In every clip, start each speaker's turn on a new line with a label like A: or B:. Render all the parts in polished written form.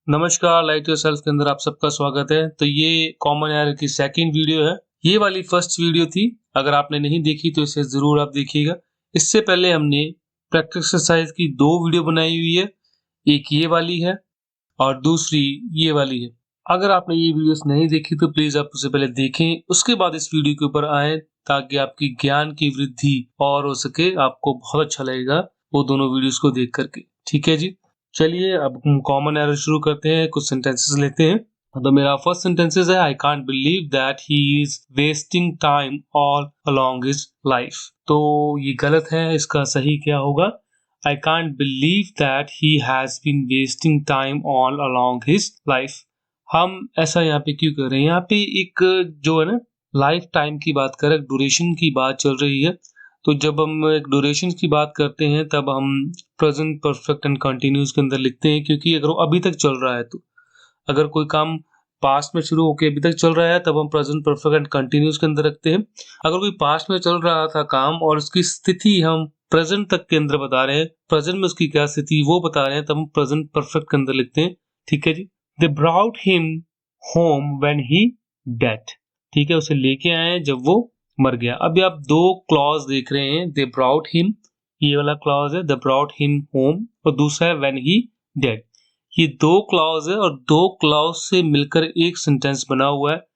A: नमस्कार, light yourself के अंदर आप सबका स्वागत है। तो ये कॉमन एरर की सेकंड वीडियो है। ये वाली फर्स्ट वीडियो थी, अगर आपने नहीं देखी तो इसे जरूर आप देखिएगा। इससे पहले हमने प्रैक्टिस एक्सरसाइज की 2 वीडियो बनाई हुई है, एक ये वाली है और दूसरी ये वाली है। अगर आपने ये वीडियोस नहीं देखी तो प्लीज आप उसे पहले देखें, उसके बाद इस वीडियो के ऊपर आए ताकि आपकी ज्ञान की वृद्धि और हो सके। आपको बहुत अच्छा लगेगा वो दोनों वीडियोस को देख करके। ठीक है जी, चलिए अब हम कॉमन एरर शुरू करते हैं। कुछ सेंटेंसेस लेते हैं। तो मेरा फर्स्ट सेंटेंसेस है, I can't believe that he is wasting time all along his life. तो ये गलत है, इसका सही क्या होगा? I can't believe that he has been wasting time all along his life. हम ऐसा यहाँ पे क्यों कर रहे हैं? यहाँ पे एक जो है ना लाइफ टाइम की बात कर रहे हैं, ड्यूरेशन की बात चल रही है। तो जब हम एक ड्यूरेशन की बात करते हैं तब हम प्रेजेंट परफेक्ट एंड कंटिन्यूस के अंदर लिखते हैं, क्योंकि अगर वो अभी तक चल रहा है तो अगर कोई काम पास्ट में शुरू होकर अभी तक चल रहा है तब हम प्रेजेंट परफेक्ट एंड कंटिन्यूस के अंदर रखते हैं। अगर कोई पास्ट में चल रहा था काम और उसकी स्थिति हम प्रेजेंट तक के अंदर बता रहे हैं, प्रेजेंट में उसकी क्या स्थिति वो बता रहे हैं, तब हम प्रेजेंट परफेक्ट के अंदर लिखते हैं। ठीक है जी। They brought him home when he died. ठीक है, उसे लेके आए जब वो मर गया। अभी आप 2 क्लॉज देख रहे हैं, दे ब्राउट हिम, ये वाला क्लॉज है, दे ब्राउट हिम होम, और दूसरा है व्हेन ही डेड। ये 2 क्लॉज है और 2 क्लॉज से मिलकर एक सेंटेंस बना हुआ है।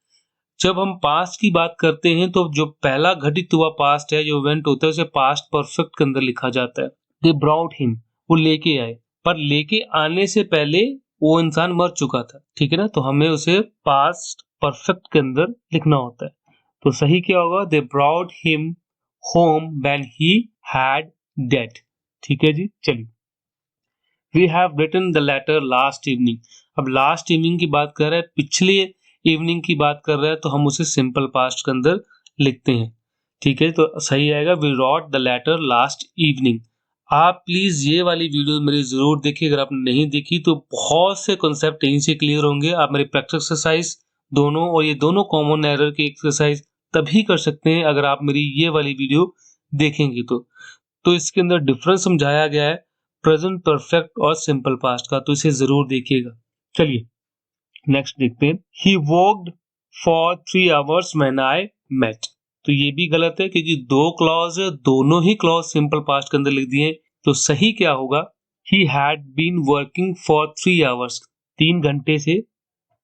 A: जब हम पास्ट की बात करते हैं तो जो पहला घटित हुआ पास्ट है, जो इवेंट होता है, उसे पास्ट परफेक्ट के अंदर लिखा जाता है। दे ब्राउट हिम, वो लेके आए, पर लेके आने से पहले वो इंसान मर चुका था। ठीक है ना, तो हमें उसे पास्ट परफेक्ट के अंदर लिखना होता है। तो सही क्या होगा? They brought him home when he had died. ठीक है जी, चलिए। We have written the letter last evening. अब लास्ट इवनिंग की बात कर रहे हैं, पिछले इवनिंग की बात कर रहे हैं, तो हम उसे सिंपल पास्ट के अंदर लिखते हैं। ठीक है, तो सही आएगा we wrote the letter last evening. आप प्लीज ये वाली वीडियो मेरी जरूर देखिए, अगर आपने नहीं देखी तो बहुत से कॉन्सेप्ट यहीं से क्लियर होंगे। आप मेरी प्रैक्टिस एक्सरसाइज दोनों और ये दोनों कॉमन एरर की एक्सरसाइज तभी कर सकते हैं अगर आप मेरी ये वाली वीडियो देखेंगे तो इसके अंदर डिफरेंस समझाया गया है प्रेजेंट परफेक्ट और सिंपल पास्ट का, तो इसे जरूर देखिएगा। चलिए नेक्स्ट देखते हैं। He walked for 3 hours when I met. तो ये भी गलत है क्योंकि 2 क्लॉज है, दोनों ही क्लॉज सिंपल पास्ट के अंदर लिख दिए। तो सही क्या होगा? He had been working for 3 hours। 3 घंटे से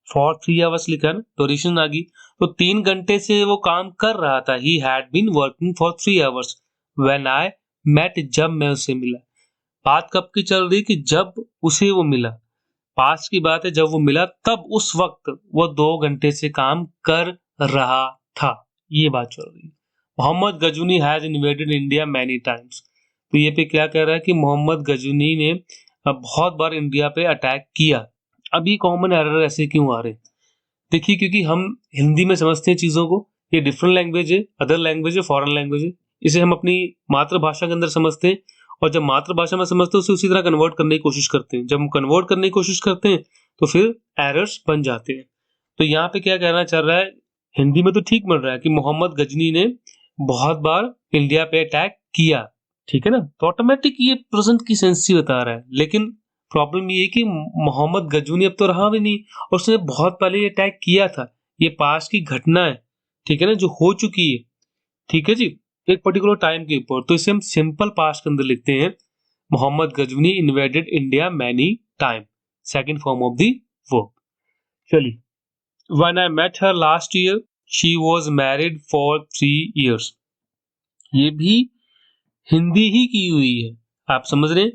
A: फॉर 3 hours लिखा ना, ड्यूरेशन आ गई, तो 3 घंटे से वो काम कर रहा था। He had been working for 3 hours when I met, जब मैं उससे मिला। बात कब की चल रही कि जब उसे वो मिला, पास्ट की बात है, जब वो मिला तब उस वक्त वो 2 घंटे से काम कर रहा था, ये बात चल रही है। Mohammad Ghazni has invaded India many times. तो ये पे क्या कह रहा है कि मोहम्मद गजनी ने बहुत बार इंडिया पे अटैक किया। अब ये कॉमन एरर ऐसे क्यों आ रहे? देखिए, क्योंकि हम हिंदी में समझते हैं चीजों को, ये डिफरेंट लैंग्वेज है, अदर लैंग्वेज है, फॉरेन लैंग्वेज है। इसे हम अपनी मातृभाषा के अंदर समझते हैं और जब मातृभाषा में समझते हैं उसे उसी तरह कन्वर्ट करने की कोशिश करते हैं। जब हम कन्वर्ट करने की कोशिश करते हैं तो फिर एरर्स बन जाते हैं। तो यहाँ पे क्या कहना चल रहा है, हिंदी में तो ठीक बन रहा है कि मोहम्मद गजनी ने बहुत बार इंडिया पे अटैक किया। ठीक है ना, तो ऑटोमेटिक ये प्रेजेंट की सेंस ही बता रहा है। लेकिन प्रॉब्लम ये है कि मोहम्मद गजनी अब तो रहा भी नहीं और उसने बहुत पहले ये अटैक किया था। ये पास्ट की घटना है, ठीक है ना, जो हो चुकी है। ठीक है जी, एक पर्टिकुलर टाइम के ऊपर। तो इसे हम सिंपल पास्ट के अंदर लिखते हैं, Mohammad Ghazni invaded India many time, second form of the verb. चलिए, when I met her last year she was married for 3 years। ये भी हिंदी ही की हुई है। आप समझ रहे हैं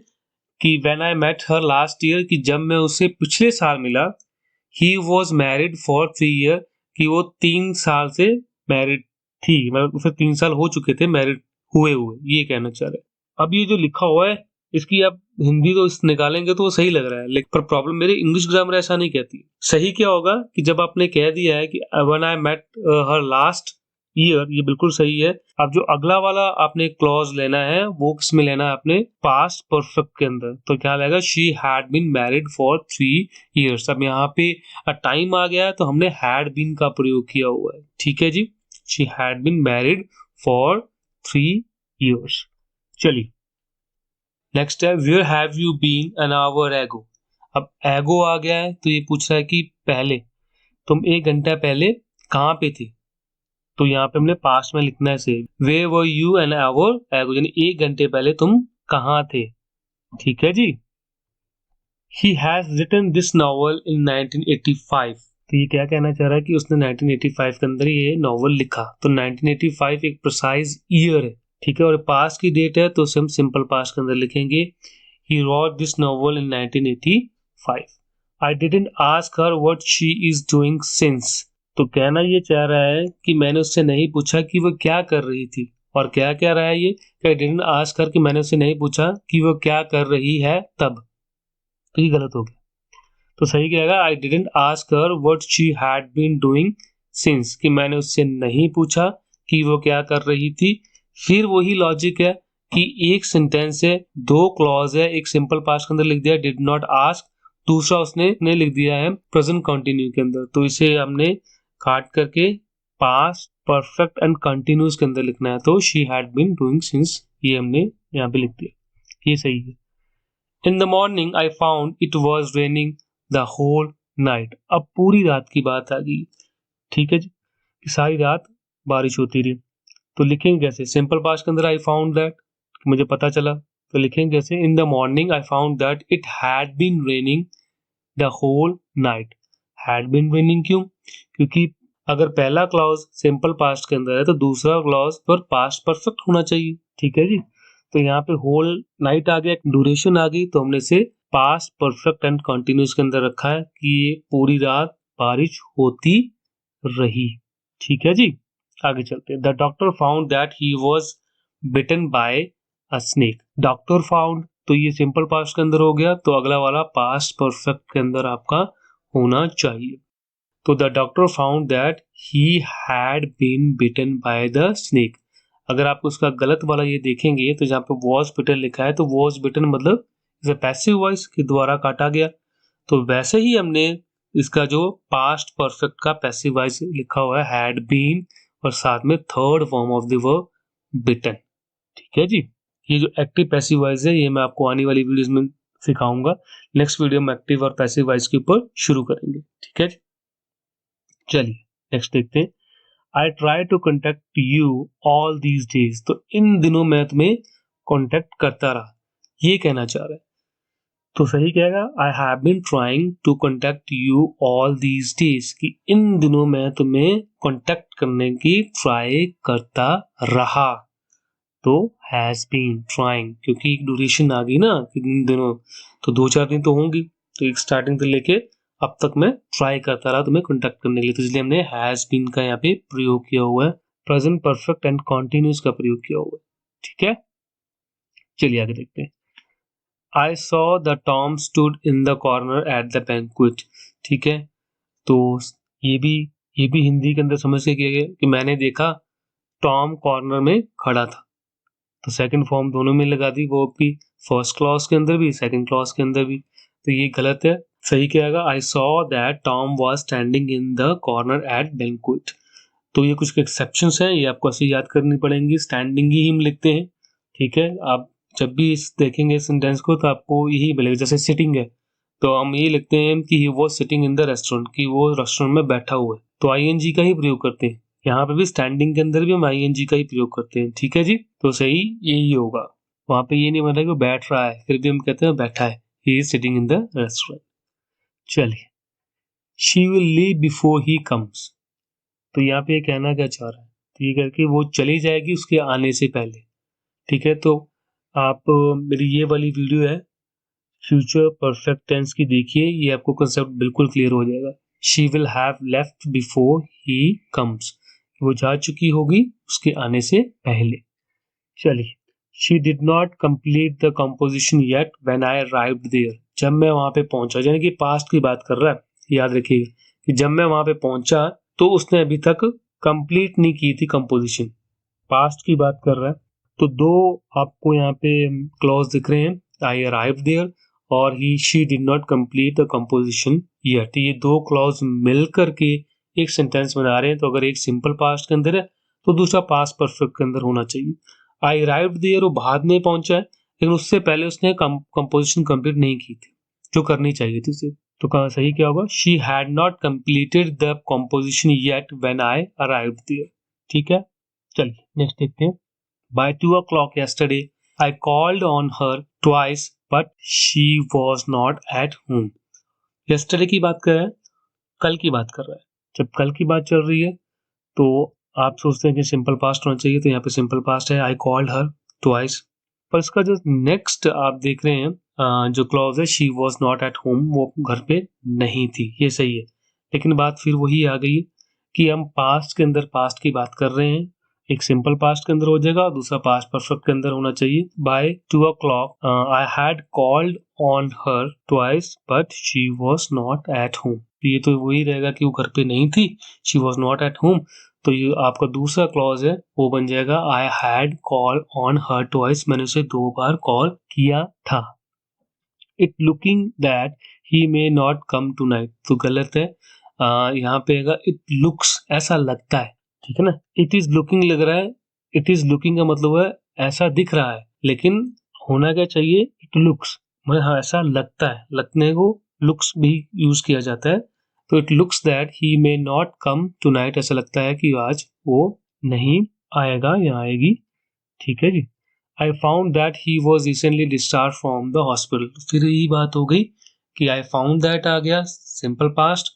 A: कि when I met her last year, कि जब मैं उससे पिछले साल मिला, he was married for 3 years, कि वो 3 साल से मैरिड थी, मतलब उसे 3 साल हो चुके थे मैरिड हुए, ये कहना चाह रहे हैं। अब ये जो लिखा हुआ है इसकी आप हिंदी तो इस निकालेंगे तो वो सही लग रहा है, लेकिन पर प्रॉब्लम मेरी इंग्लिश ग्रामर ऐसा नहीं कहती। सही क्या होगा कि जब आपने कह दिया है कि when I met her last year, ये बिल्कुल सही है। अब जो अगला वाला आपने क्लॉज लेना है वो किसमें लेना है? आपने पास्ट परफेक्ट के अंदर। तो क्या लगेगा? She had been married for 3 years। अब यहाँ पे टाइम आ गया है तो हमने हैड बीन का प्रयोग किया हुआ है। ठीक है जी, she had been married for 3 years। चलिए नेक्स्ट है, where have you been an hour ago. अब एगो आ गया है तो ये पूछ रहा है कि पहले, तुम 1 घंटा पहले कहाँ पे थे? तो यहाँ पे हमने पास्ट में लिखना है same, way were you N hour एगो, यानी 1 घंटे पहले तुम कहाँ थे? ठीक है जी। He has written this novel in 1985. तो ये क्या कहना चाह रहा है कि उसने 1985 के अंदर ये नॉवल लिखा। तो 1985 एक प्रिसाइज ईयर है, ठीक है, और पास्ट की डेट है तो उसे हम सिंपल पास्ट के अंदर लिखेंगे। He wrote this novel in 1985. I didn't ask her what she is doing since. तो कहना ये चाह रहा है कि मैंने उससे नहीं पूछा कि वो क्या कर रही थी, और क्या कह रहा है ये कि I didn't ask her कि मैंने उससे नहीं पूछा कि वो क्या कर रही है तब। तो ये गलत हो गया। तो सही क्या आएगा, I didn't ask her what she had been doing since, कि मैंने उससे नहीं पूछा कि वो क्या कर रही थी। फिर वही लॉजिक है कि एक सेंटेंस है, 2 क्लॉज है, एक सिंपल पास्ट के अंदर लिख दिया डिड नॉट आस्क, दूसरा उसने लिख दिया है प्रेजेंट कंटिन्यू के अंदर। तो इसे हमने काट करके पास्ट परफेक्ट एंड कंटिन्यूस के अंदर लिखना है। तो she had been doing since ये हमने यहाँ पे लिख दिया, ये सही है। In the morning I found it was raining the whole night. अब पूरी रात की बात आ गई, ठीक है जी, कि सारी रात बारिश होती रही। तो लिखेंगे कैसे? सिंपल पास्ट के अंदर I found that, मुझे पता चला, तो लिखेंगे कैसे? In the morning I found that it had been raining the whole night. Had been raining क्यों? क्योंकि अगर पहला क्लॉज सिंपल पास्ट के अंदर है तो दूसरा क्लॉज पर पास्ट परफेक्ट होना चाहिए, ठीक है जी। तो यहाँ पे होल नाइट आ गया, ड्यूरेशन आ गई, तो हमने इसे पास्ट परफेक्ट एंड कंटिन्यूस के अंदर रखा है कि ये पूरी रात बारिश होती रही, ठीक है जी। आगे चलते हैं। The doctor found that he was bitten by a snake. Doctor found, तो ये सिंपल पास्ट के अंदर हो गया, तो अगला वाला पास्ट परफेक्ट के अंदर आपका होना चाहिए। तो the doctor found that he had been bitten by the snake. अगर आप उसका गलत वाला ये देखेंगे तो जहाँ पे वॉज बिटन लिखा है तो वॉज बिटन मतलब इसे पैसिव वॉइस के द्वारा काटा गया। तो वैसे ही हमने इसका जो पास्ट परफेक्ट का पैसिव वॉइस लिखा हुआ है हैड बीन, और साथ में third form of the verb bitten, ठीक है जी। ये जो एक्टिव पैसिव वॉइस है ये मैं आपको आने वाली वीडियोस में सिखाऊंगा। नेक्स्ट वीडियो में एक्टिव और पैसिव वॉइस के ऊपर शुरू करेंगे, ठीक है जी। चलिए नेक्स्ट देखते हैं। I try to contact you all these days. तो इन दिनों मैं तुम्हें कांटेक्ट करता रहा, ये कहना चाह रहा है। तो सही कहेगा I have been trying to contact you all these days, कि इन दिनों मैं तुम्हें कांटेक्ट करने की ट्राई करता रहा। तो has been trying, क्योंकि एक ड्यूरेशन आ गई ना कि इन दिनों, तो 2-4 दिन तो होंगी, तो एक स्टार्टिंग से लेके अब तक मैं ट्राई करता रहा तुम्हें कांटेक्ट करने के लिए, तो इसलिए हमने हैज बीन का यहाँ पे प्रयोग किया हुआ है, प्रेजेंट परफेक्ट एंड कॉन्टिन्यूस का प्रयोग किया हुआ है, ठीक है। चलिए आगे देखते हैं। I saw the Tom stood in the corner at the banquet, ठीक है। तो ये भी हिंदी के अंदर समझ के किया गया कि मैंने देखा टॉम कॉर्नर में खड़ा था, तो सेकंड फॉर्म दोनों में लगा दी, वो भी फर्स्ट क्लॉज के अंदर भी सेकंड क्लॉज के अंदर भी, तो ये गलत है। सही क्या आएगा? I saw that Tom was standing in the corner at banquet. तो ये कुछ एक्सेप्शंस हैं, ये आपको ऐसे याद करनी पड़ेंगी, स्टैंडिंग ही हम लिखते हैं, ठीक है। आप जब भी इस देखेंगे सेंटेंस को तो आपको यही मिलेगा, जैसे सिटिंग है तो हम ये लिखते हैं कि he was sitting in the restaurant, कि वो रेस्टोरेंट में बैठा हुआ है, तो आईएनजी का ही प्रयोग करते हैं। यहाँ पे भी स्टैंडिंग के अंदर भी हम आईएनजी का ही प्रयोग करते हैं, ठीक है जी। तो सही यही होगा, वहां पे ये नहीं बन रहा कि वो बैठ रहा है, फिर भी हम कहते हैं बैठा है, he is sitting in the restaurant. चलिए, she will leave before he comes, तो यहाँ पे ये कहना क्या चाह रहा है, तो ये करके वो चली जाएगी उसके आने से पहले, ठीक है। तो आप मेरी ये वाली वीडियो है फ्यूचर परफेक्ट टेंस की, देखिए, ये आपको कंसेप्ट बिल्कुल क्लियर हो जाएगा। She will have left before he comes, वो जा चुकी होगी उसके आने से पहले। चलिए, she did not complete the composition yet when I arrived there, जब मैं वहां पे पहुंचा, यानी कि पास्ट की बात कर रहा है, याद रखिएगा कि जब मैं वहां पे पहुंचा तो उसने अभी तक कंप्लीट नहीं की थी कंपोजिशन, पास्ट की बात कर रहा है। तो दो आपको यहाँ पे क्लॉज दिख रहे हैं, आई अराइव्ड देयर और he she did not complete the composition yet, ये दो क्लॉज मिल करके एक सेंटेंस बना रहे हैं। तो अगर एक सिंपल पास्ट के अंदर है तो दूसरा पास्ट परफेक्ट के अंदर होना चाहिए। आई अराइव्ड देयर वो बाद में पहुंचा है, लेकिन उससे पहले उसने कंपोजिशन कंप्लीट नहीं की थी, जो करनी चाहिए थी उसे। तो कहाँ सही क्या होगा? She had not completed the composition yet when I arrived there. ठीक है, चलिए नेक्स्ट देखते हैं। By 2 o'clock yesterday I called on her twice but she was not at home। yesterday की बात कर रहा है, कल की बात कर रहा है। जब कल की बात चल रही है तो आप सोचते हैं कि सिंपल पास्ट होना चाहिए, तो यहाँ पे सिंपल पास्ट है, आई कॉल्ड हर ट्वाइस। पर इसका जो नेक्स्ट आप देख रहे हैं जो क्लॉज है, she was not at home, वो घर पे नहीं थी, ये सही है। लेकिन बात फिर वही आ गई कि हम पास्ट के अंदर पास्ट की बात कर रहे हैं, एक सिंपल पास्ट के अंदर हो जाएगा, दूसरा पास्ट परफेक्ट के अंदर होना चाहिए। By 2 o'clock I had called on her twice but she was not at home. ये तो वही रहेगा कि वो घर पे नहीं थी, she was not at home. तो ये आपका दूसरा क्लॉज है, वो बन जाएगा I had call on her twice, मैंने उसे 2 बार कॉल किया था। It looking that he may not come tonight, तो गलत है। यहाँ पे आएगा इट लुक्स, ऐसा लगता है, ठीक है ना। इट इज लुकिंग लग रहा है, इट इज लुकिंग का मतलब है ऐसा दिख रहा है, लेकिन होना क्या चाहिए? इट लुक्स, मतलब हाँ ऐसा लगता है, लगने को लुक्स भी यूज किया जाता है। तो it looks that he may not come tonight, ऐसा लगता है कि आज वो नहीं आएगा या आएगी, ठीक है जी। I found that he was recently discharge from the hospital. फिर यही बात हो गई कि आई फाउंड दैट आ गया सिंपल पास्ट,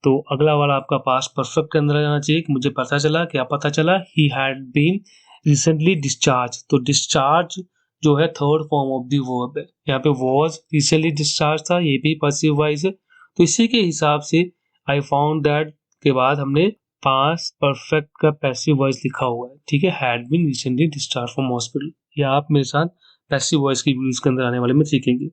A: तो अगला वाला आपका पास्ट परफेक्ट के अंदर आ जाना चाहिए कि मुझे पता चला, क्या पता चला? He had been recently discharge. तो डिस्चार्ज जो है third form of the verb है, यहाँ पे वॉज रिसेंटली डिस्चार्ज था, ये भी पैसिव वॉइस है। तो इसी के हिसाब से आई फाउंड दैट के बाद हमने पास्ट परफेक्ट का पैसिव वॉइस लिखा हुआ है, ठीक है, had been recently discharge from hospital. या आप मेरे साथ पैसिव वॉइस की वीडियोस के अंदर आने वाले में सीखेंगे।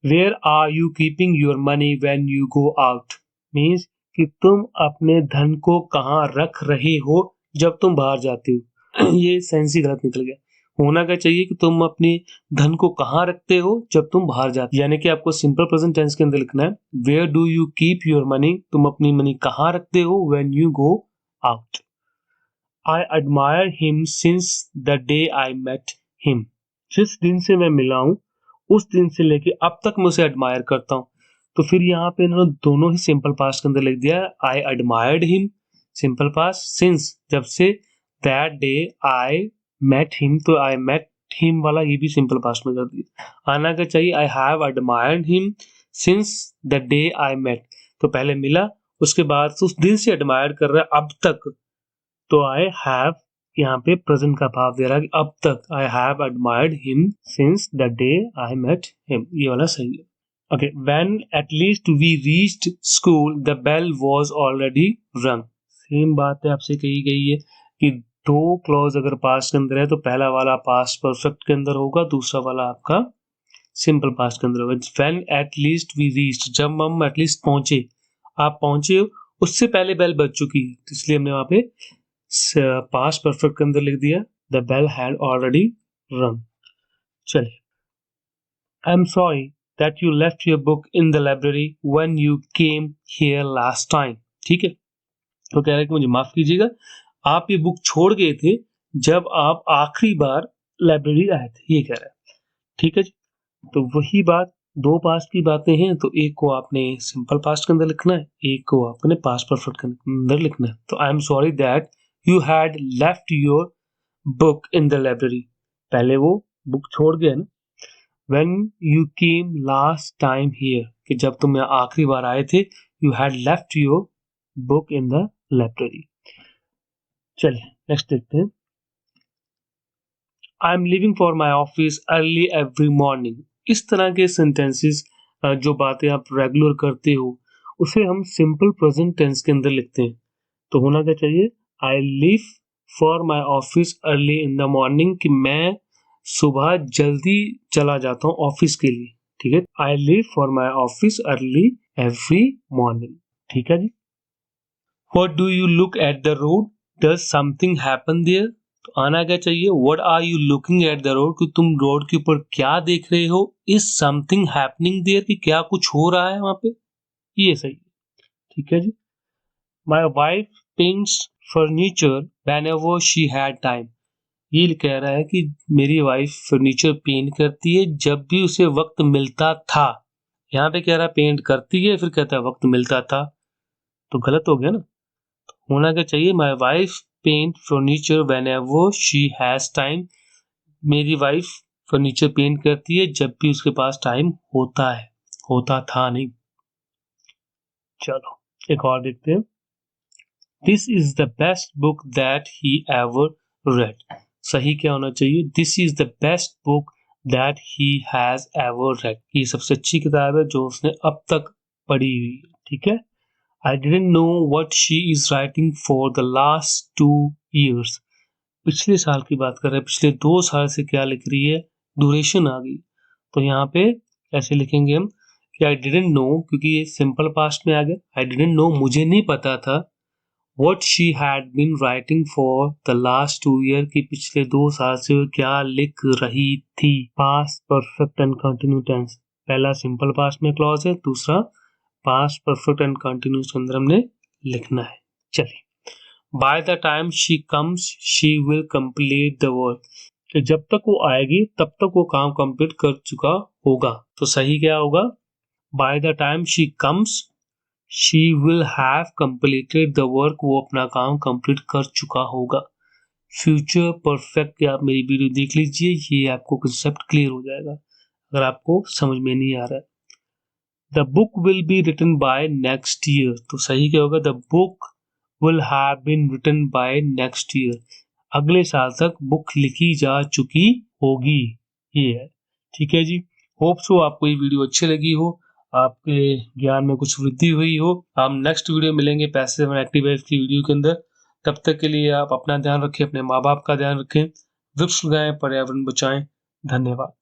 A: Where are you keeping your money when you go out, means कि तुम अपने धन को कहाँ रख रहे हो जब तुम बाहर जाते हो। ये सेंस ही गलत निकल गया, होना क्या चाहिए कि तुम अपने धन को कहाँ रखते हो जब तुम बाहर जाते हो, यानी कि आपको सिंपल प्रेजेंट टेंस के अंदर लिखना है where do you keep your money, तुम अपनी मनी कहाँ रखते हो when you go out. I admire him since the day I met him, जिस दिन से मैं मिला हूं उस दिन से लेके अब तक मैं उसे एडमायर करता हूं। तो फिर यहाँ पे इन्होंने दोनों ही सिंपल पास्ट के अंदर लिख दिया, I admired him simple past, since जब से, that day I met him, तो आई मेट हिम वाला ये भी सिंपल पास्ट में कर दिया। आना क्या चाहिए? I have admired him since the day I met, तो पहले मिला उसके बाद उस दिन से एडमायर कर रहा है अब तक, तो आई हैव यहाँ पे प्रेजेंट का भाव दे रहा है कि अब तक, I have admired him since the day I met him, ये वाला सही है। Okay, when at least we reached school the bell was already rang. Same बात है आपसे कही गई है कि दो क्लॉज अगर पास्ट के अंदर है तो पहला वाला पास्ट परफेक्ट के अंदर होगा, दूसरा वाला आपका सिंपल पास्ट के अंदर होगा। When at least we reached, जब हम एटलीस्ट पहुंचे, आप पहुंचे हो उससे पहले बेल बज चुकी है, तो इसलिए हमने वहां पे पास्ट परफेक्ट के अंदर लिख दिया द बेल हैड ऑलरेडी रंग। चलिए, I am sorry that you left your book in the library when you came here last time. ठीक है, तो कह रहे हैं कि मुझे माफ कीजिएगा, आप ये बुक छोड़ गए थे जब आप आखिरी बार लाइब्रेरी आए थे, ये कह रहा है। ठीक है जी, तो वही बात, दो पास्ट की बातें हैं, तो एक को आपने सिंपल पास्ट के अंदर लिखना है, एक को आपने पास्ट परफेक्ट के अंदर लिखना है। तो I am sorry that you had left your book in the library, पहले वो बुक छोड़ गया ना। When you came last time here, कि जब तुम यहाँ आखिरी बार आए थे, you had left your book in the library. चलिए नेक्स्ट देखते हैं। I am living for my office early every morning. इस तरह के सेंटेंसेस जो बातें आप रेगुलर करते हो उसे हम सिंपल प्रेजेंट टेंस के अंदर लिखते हैं। तो होना क्या चाहिए? आई live for my office early in the morning, कि मैं सुबह जल्दी चला जाता हूँ ऑफिस के लिए। ठीक है, I live for my office early every morning. ठीक है जी। What do you look at the road, does something happen there. तो आना क्या चाहिए? What are you looking at the road, कि तुम रोड के ऊपर क्या देख रहे हो। इज समथिंग हैपनिंग देयर, कि क्या कुछ हो रहा है वहां पे, ये सही है। ठीक है जी। My wife paints furniture whenever she had time. ये कह रहा है कि मेरी वाइफ फर्नीचर पेंट करती है जब भी उसे वक्त मिलता था, यहाँ पे कह रहा है पेंट करती है, फिर कहता है वक्त मिलता था, तो गलत हो गया ना। होना क्या चाहिए, my wife paint furniture whenever she has time. मेरी वाइफ फर्नीचर पेंट करती है जब भी उसके पास टाइम होता है, होता था नहीं। चलो एक और देखते हैं। This is the best book that he ever read. सही क्या होना चाहिए, this is the best book that he has ever read. ये सबसे अच्छी किताब है जो उसने अब तक पढ़ी हुई है, ठीक है। I didn't know what she is writing for the last 2 years. पिछले साल की बात कर रहे हैं, पिछले 2 साल से क्या लिख रही है, ड्यूरेशन आ गई। तो यहाँ पे ऐसे लिखेंगे हम कि I didn't know, क्योंकि ये सिंपल पास्ट में आ गया। I didn't know, मुझे नहीं पता था। What she had been writing for the last 2 years, कि पिछले 2 साल से वो क्या लिख रही थी। Past perfect and continuous tense, पहला सिंपल पास्ट में क्लॉज है, दूसरा पास्ट परफेक्ट एंड कंटिन्यूस के अंदर हमने लिखना है। चलिए, by the time she comes she will complete the work. तो जब तक वो आएगी तब तक वो काम कंप्लीट कर चुका होगा। तो सही क्या होगा, by the time she comes she will have completed the work, वो अपना काम कंप्लीट कर चुका होगा। फ्यूचर परफेक्ट की आप मेरी वीडियो देख लीजिए, ये आपको कंसेप्ट क्लियर हो जाएगा अगर आपको समझ में नहीं आ रहा है। The book will be written by next year, तो सही क्या होगा, the book will have been written by next year, अगले साल तक बुक लिखी जा चुकी होगी। ये है, ठीक है जी। होप सो आपको ये वीडियो अच्छी लगी हो, आपके ज्ञान में कुछ वृद्धि हुई हो। हम नेक्स्ट वीडियो मिलेंगे पैसिव एंड एक्टिव वाइफ की वीडियो के अंदर। तब तक के लिए आप अपना ध्यान रखें, अपने माँ बाप का ध्यान रखें, वृक्ष लगाएं, पर्यावरण बचाएं। धन्यवाद।